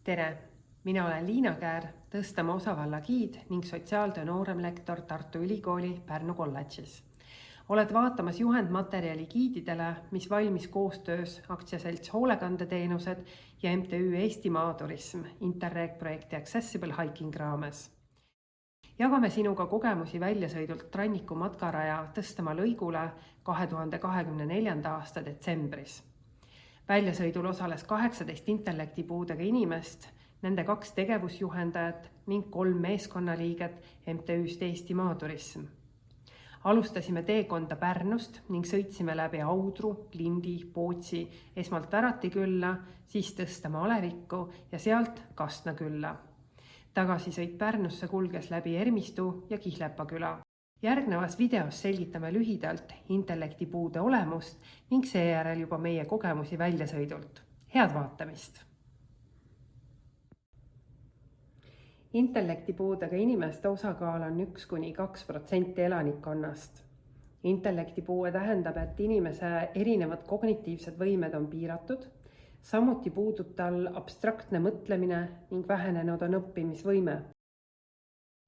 Tere! Mina olen Liina Käär, Tõstamaa osavalla giid ning sotsiaaltöö nooremlektor Tartu Ülikooli Pärnu kolledžis. Oled vaatamas juhendmaterjali giididele, mis valmis koostöös aktsiaselts Hoolekandeteenused ja MTÜ Eesti Maaturism Interreg-projekti Accessible Hiking raames. Jagame sinuga kogemusi väljasõidult Ranniku matkaraja Tõstamaa lõigule 2024. aasta detsembris. Väljasõidul osales 18 intellektipuudega inimest, nende 2 tegevusjuhendajat ning 3 meeskonnaliiget MTÜ-st Eesti Maaturism. Alustasime teekonda Pärnust ning sõitsime läbi Audru, Lindi, Pootsi, esmalt Väratikülla, siis Tõstamaa Alevikku ja sealt Kastna külla. Tagasisõit Pärnusse kulges läbi Ermistu ja Kihlepa küla. Järgnevas videos selgitame lühidalt intellektipuude olemust ning seejärel juba meie kogemusi väljasõidult. Head vaatamist! Intellektipuudega inimeste osakaal on 1–2% elanikkonnast. Intellektipuue tähendab, et inimese erinevad kognitiivsed võimed on piiratud, samuti puudub tal abstraktne mõtlemine ning vähenenud on õppimisvõime.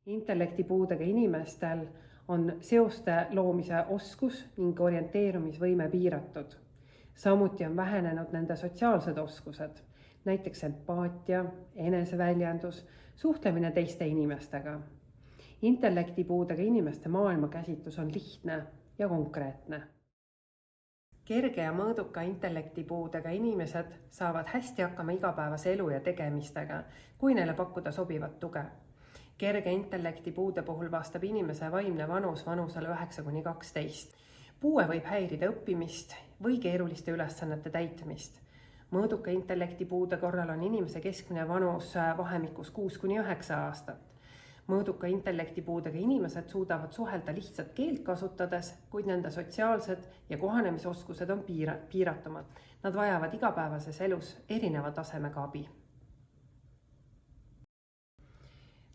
Intellektipuudega inimestel on seoste loomise oskus ning orienteerumisvõime piiratud. Samuti on vähenenud nende sotsiaalsed oskused, näiteks empaatia, eneseväljendus, suhtlemine teiste inimestega. Intellektipuudega inimeste maailmakäsitlus on lihtne ja konkreetne. Kerge ja mõõduka intellektipuudega inimesed saavad hästi hakkama igapäevase elu ja tegemistega, kui neile pakkuda sobivat tuge. Kerge intellektipuude puhul vastab inimese vaimne vanus vanusele 9–12. Puue võib häirida õppimist või keeruliste ülesannete täitmist. Mõõduka intellektipuude korral on inimese keskmine vanus vahemikus 6–9 aastat. Mõõduka intellektipuudega inimesed suudavad suhelda lihtsat keelt kasutades, kuid nende sotsiaalsed ja kohanemisoskused on piiratumad. Nad vajavad igapäevases elus erineva tasemega abi.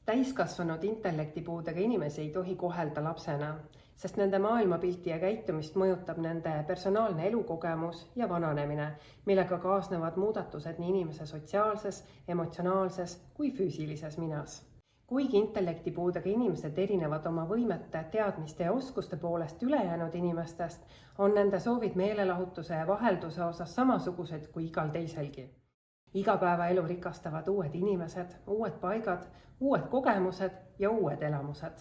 Täiskasvanud intellektipuudega inimesi ei tohi kohelda lapsena, sest nende maailmapilti ja käitumist mõjutab nende personaalne elukogemus ja vananemine, millega kaasnevad muudatused nii inimese sotsiaalses, emotsionaalses kui füüsilises minas. Kuigi intellektipuudega inimesed erinevad oma võimete, teadmiste ja oskuste poolest ülejäänud inimestest, on nende soovid meelelahutuse ja vahelduse osas samasugused kui igal teiselgi. Igapäevaelu rikastavad uued inimesed, uued paigad, uued kogemused ja uued elamused.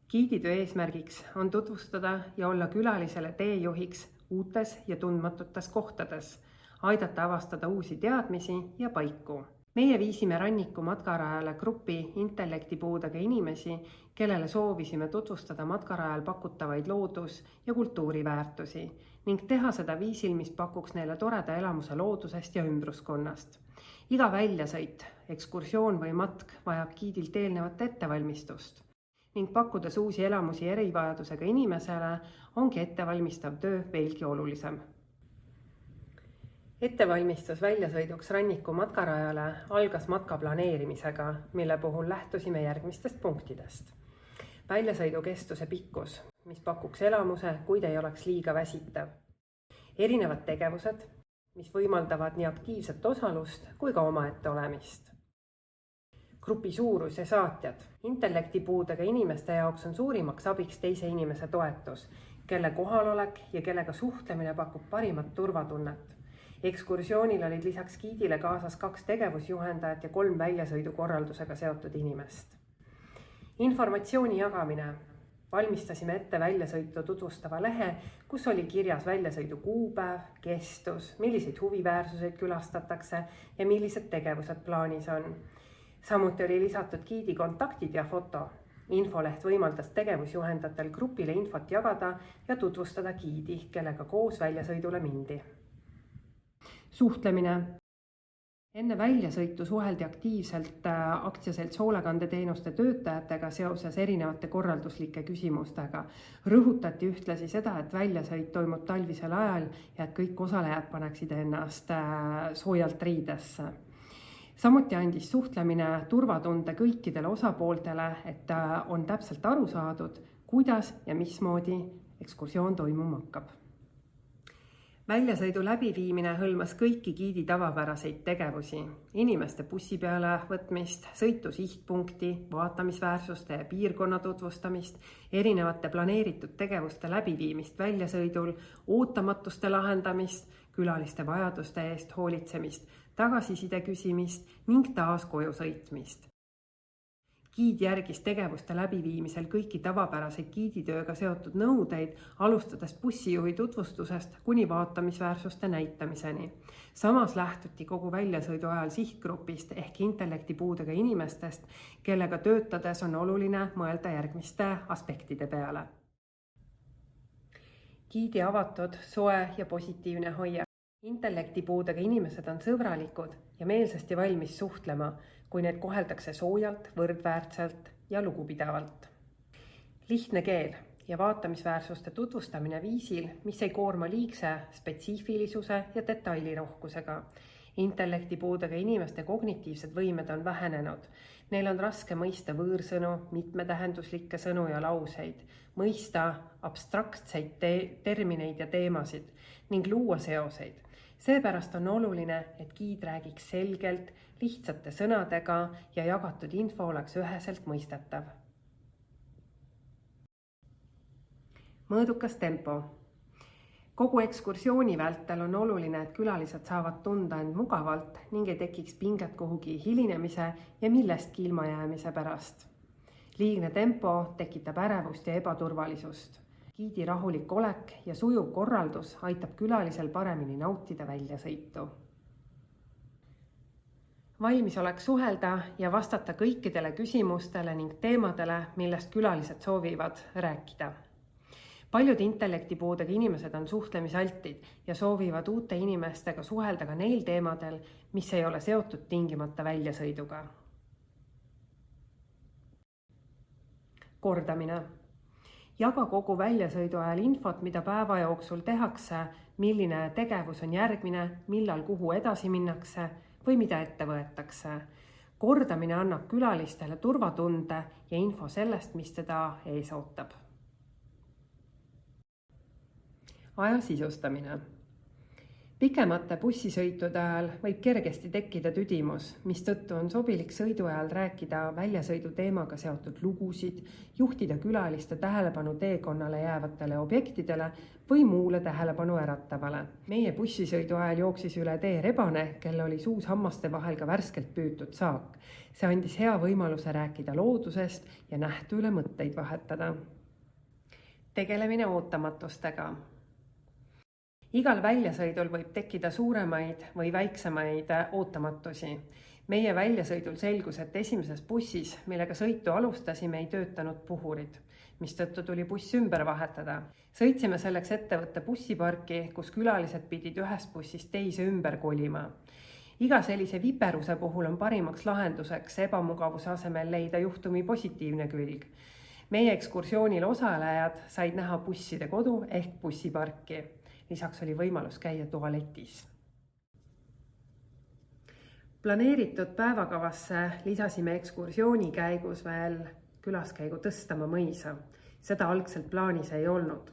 Giiditöö eesmärgiks on tutvustada ja olla külalisele teejuhiks uutes ja tundmatutes kohtades, aidata avastada uusi teadmisi ja paiku. Meie viisime Ranniku matkarajale grupi intellektipuudega inimesi, kellele soovisime tutvustada matkarajal pakutavaid loodus- ja kultuuriväärtusi ning teha seda viisil, mis pakuks neile toreda elamuse loodusest ja ümbruskonnast. Iga väljasõit, ekskursioon või matk vajab giidilt eelnevat ettevalmistust ning pakkudes uusi elamusi erivajadusega inimesele ongi ettevalmistav töö veelgi olulisem. Ettevalmistus väljasõiduks Ranniku matkarajale algas matka planeerimisega, mille puhul lähtusime järgmistest punktidest. Väljasõidu kestuse pikkus, mis pakuks elamuse, kuid ei oleks liiga väsitav. Erinevad tegevused, mis võimaldavad nii aktiivset osalust kui ka omaette olemist. Grupi suurus ja saatjad. Intellektipuudega inimeste jaoks on suurimaks abiks teise inimese toetus, kelle kohalolek ja kellega suhtlemine pakub parimat turvatunnet. Ekskursioonil olid lisaks giidile kaasas 2 tegevusjuhendajat ja 3 väljasõidukorraldusega seotud inimest. Informatsiooni jagamine. Valmistasime ette väljasõitu tutvustava lehe, kus oli kirjas väljasõidu kuupäev, kestus, milliseid huviväärsuseid külastatakse ja millised tegevused plaanis on. Samuti oli lisatud giidi kontaktid ja foto. Infoleht võimaldas tegevusjuhendatel grupile infot jagada ja tutvustada giidi, kellega koos väljasõidule mindi. Suhtlemine. Enne väljasõitu suheldi aktiivselt aktsiaselts Hoolekandeteenuste töötajatega seoses erinevate korralduslike küsimustega. Rõhutati ühtlasi seda, et väljasõit toimub talvisel ajal ja et kõik osalejad paneksid ennast soojalt riidesse. Samuti andis suhtlemine turvatunde kõikidele osapooltele, et on täpselt aru saadud, kuidas ja mismoodi ekskursioon toimuma hakkab. Väljasõidu läbiviimine hõlmas kõiki giidi tavapäraseid tegevusi, inimeste bussi peale võtmist, sõitu sihtpunkti, vaatamisväärsuste ja piirkonna tutvustamist, erinevate planeeritud tegevuste läbiviimist väljasõidul, ootamatuste lahendamist, külaliste vajaduste eest hoolitsemist, tagasiside küsimist ning taas koju sõitmist. Giid järgis tegevuste läbiviimisel kõiki tavapäraseid giiditööga seotud nõudeid, alustades bussijuhi tutvustusest kuni vaatamisväärsuste näitamiseni. Samas lähtuti kogu väljasõidu ajal sihtgrupist ehk intellektipuudega inimestest, kellega töötades on oluline mõelda järgmiste aspektide peale. Giidi avatud, soe ja positiivne hoiak. Intellektipuudega inimesed on sõbralikud ja meelsasti valmis suhtlema, kui need koheldakse soojalt, võrdväärselt ja lugupidavalt. Lihtne keel ja vaatamisväärsuste tutvustamine viisil, mis ei koorma liigse spetsiifilisuse ja detailirohkusega. Intellektipuudega inimeste kognitiivsed võimed on vähenenud. Neil on raske mõista võõrsõnu, mitmetähenduslikke sõnu ja lauseid, mõista abstraktseid termineid ja teemasid ning luua seoseid. Seepärast on oluline, et giid räägiks selgelt, lihtsate sõnadega ja jagatud info oleks üheselt mõistetav. Mõõdukas tempo. Kogu ekskursiooni vältel on oluline, et külalised saavad tunda end mugavalt ning ei tekiks pinget kuhugi hilinemise ja millestki ilmajäämise pärast. Liigne tempo tekitab ärevust ja ebaturvalisust. Giidi rahulik olek ja sujuv korraldus aitab külalisel paremini nautida väljasõitu. Valmisolek suhelda ja vastata kõikidele küsimustele ning teemadele, millest külalised soovivad rääkida. Paljud intellektipuudega inimesed on suhtlemisaltid ja soovivad uute inimestega suhelda ka neil teemadel, mis ei ole seotud tingimata väljasõiduga. Kordamine. Jaga kogu väljasõidu ajal infot, mida päeva jooksul tehakse, milline tegevus on järgmine, millal kuhu edasi minnakse või mida ette võetakse. Kordamine annab külalistele turvatunde ja info sellest, mis teda ees ootab. Aja sisustamine. Pikemate bussisõitude ajal võib kergesti tekkida tüdimus, mistõttu on sobilik sõidu ajal rääkida väljasõidu teemaga seotud lugusid, juhtida külaliste tähelepanu teekonnale jäävatele objektidele või muule tähelepanu äratavale. Meie bussisõidu ajal jooksis üle tee rebane, kel oli suus hammaste vahel ka värskelt püütud saak. See andis hea võimaluse rääkida loodusest ja nähtu üle mõtteid vahetada. Tegelemine ootamatustega. Igal väljasõidul võib tekkida suuremaid või väiksemaid ootamatusi. Meie väljasõidul selgus, et esimeses bussis, millega sõitu alustasime, ei töötanud puhurid, mistõttu tuli buss ümber vahetada. Sõitsime selleks ettevõtte bussiparki, kus külalised pidid ühest bussist teise ümber kolima. Iga sellise viperuse puhul on parimaks lahenduseks ebamugavuse asemel leida juhtumi positiivne külg. Meie ekskursioonil osalejad said näha busside kodu ehk bussiparki. Lisaks oli võimalus käia tualetis. Planeeritud päevakavasse lisasime ekskursiooni käigus veel külaskäigu Tõstamaa mõisa. Seda algselt plaanis ei olnud,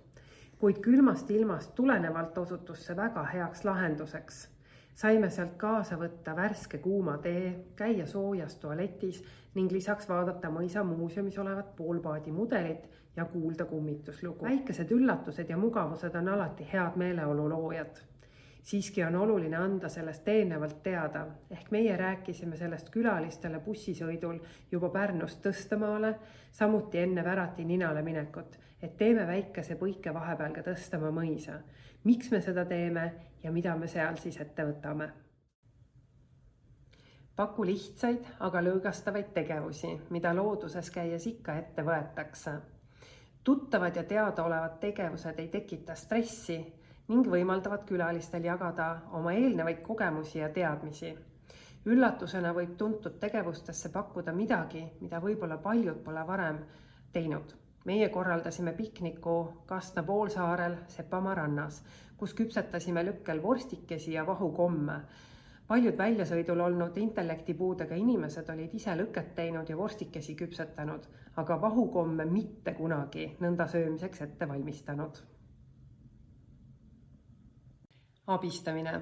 kuid külmast ilmast tulenevalt osutus see väga heaks lahenduseks. Saime sealt kaasa võtta värske kuuma tee, käia soojas tualetis ning lisaks vaadata mõisa muuseumis olevat poolpaadi mudelit ja kuulda kummituslugu. Väikesed üllatused ja mugavused on alati head meeleolu loojad. Siiski on oluline anda sellest eelnevalt teada, ehk meie rääkisime sellest külalistele bussisõidul juba Pärnust Tõstamaale, samuti enne Värati Ninale minekut, et teeme väikese põike vahepeal ka Tõstamaa mõisa. Miks me seda teeme ja mida me seal siis ette võtame? Paku lihtsaid, aga lõõgastavaid tegevusi, mida looduses käies ikka ette võetakse. Tuttavad ja teadaolevad tegevused ei tekita stressi ning võimaldavad külalistel jagada oma eelnevaid kogemusi ja teadmisi. Üllatusena võib tuntud tegevustesse pakkuda midagi, mida võib-olla paljud pole varem teinud. Meie korraldasime pikniku Kastna poolsaarel Sepamaa rannas, kus küpsetasime lükkel vorstikesi ja vahukomme. Paljud väljasõidul olnud intellektipuudega inimesed olid ise lõket teinud ja vorstikesi küpsetanud, aga vahukomme mitte kunagi nõnda söömiseks ette valmistanud. Abistamine.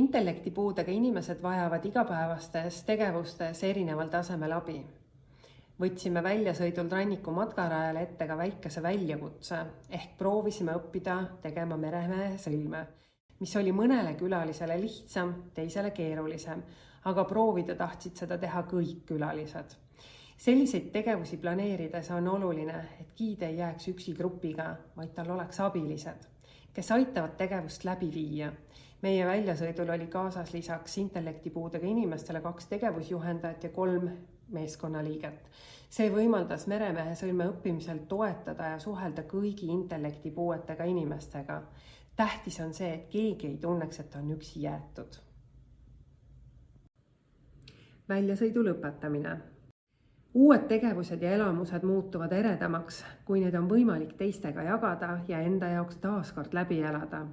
Intellektipuudega inimesed vajavad igapäevastes tegevustes erineval tasemel abi. Võtsime väljasõidul ranniku matkarajal ette ka väikese väljakutse ehk proovisime õppida tegema meremehe sõlme, mis oli mõnele külalisele lihtsam, teisele keerulisem, aga proovida tahtsid seda teha kõik külalised. Selliseid tegevusi planeerides on oluline, et giid ei jääks üksi grupiga, vaid tal oleks abilised, kes aitavad tegevust läbi viia. Meie väljasõidul oli kaasas lisaks intellektipuudega inimestele 2 tegevusjuhendajat ja 3 meeskonnaliiget. See võimaldas meremehe sõlme õppimisel toetada ja suhelda kõigi intellektipuuetega inimestega. Tähtis on see, et keegi ei tunneks, et on üksi jäetud. Väljasõidu lõpetamine. Uued tegevused ja elamused muutuvad eredamaks, kui need on võimalik teistega jagada ja enda jaoks taaskord läbi elada.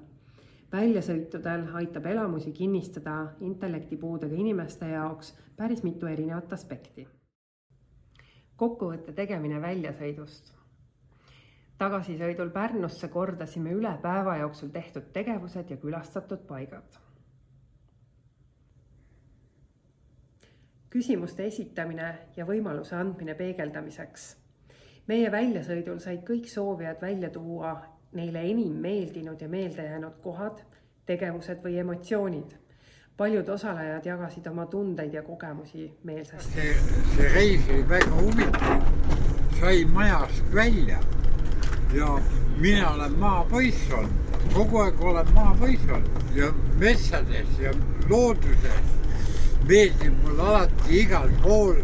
Väljasõitudel aitab elamusi kinnistada intellektipuudega inimeste jaoks päris mitu erinevat aspekti. Kokkuvõtte tegemine väljasõidust. Tagasisõidul Pärnusse kordasime üle päeva jooksul tehtud tegevused ja külastatud paigad. Küsimuste esitamine ja võimaluse andmine peegeldamiseks. Meie väljasõidul said kõik soovijad välja tuua neile enim meeldinud ja meelde jäänud kohad, tegevused või emotsioonid. Paljud osalejad jagasid oma tundeid ja kogemusi meelsasti. See reis oli väga huvitav. Sai majast välja ja mina olen maapoiss olnud. Kogu aeg olen maapoiss olnud ja metsades ja looduses meeldib mul alati igal pool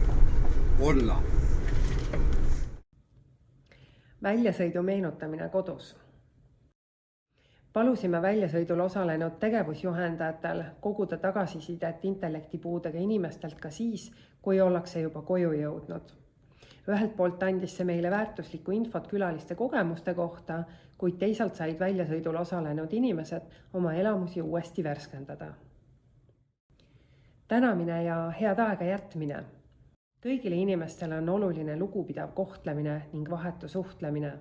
olla. Väljasõidu meenutamine kodus. Palusime väljasõidul osalenud tegevusjuhendajatel koguda tagasisidet intellektipuudega inimestelt ka siis, kui ollakse juba koju jõudnud. Ühelt poolt andis see meile väärtuslikku infot külaliste kogemuste kohta, kuid teisalt said väljasõidul osalenud inimesed oma elamusi uuesti värskendada. Tänamine ja head aega jätmine. Kõigile inimestele on oluline lugupidav kohtlemine ning vahetu suhtlemine.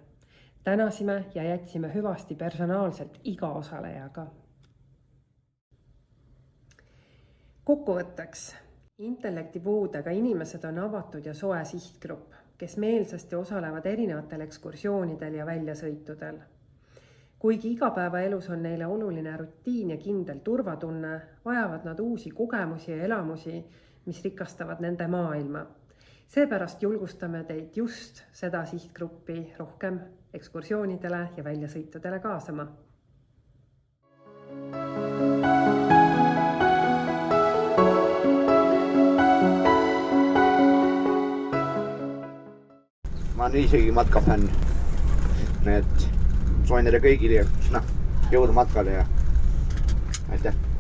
Tänasime ja jätsime hüvasti personaalselt iga osalejaga. Kokkuvõtteks. Intellektipuudega inimesed on avatud ja soe sihtgrupp, kes meelsasti osalevad erinevatel ekskursioonidel ja väljasõitudel. Kuigi igapäevaelus on neile oluline rutiin ja kindel turvatunne, vajavad nad uusi kogemusi ja elamusi, mis rikastavad nende maailma. Seepärast julgustame teid just seda sihtgruppi rohkem ekskursioonidele ja väljasõitudele kaasama. Ma olen isegi matkafänn. Soovin teile kõigile jõudu matkale ja aitäh!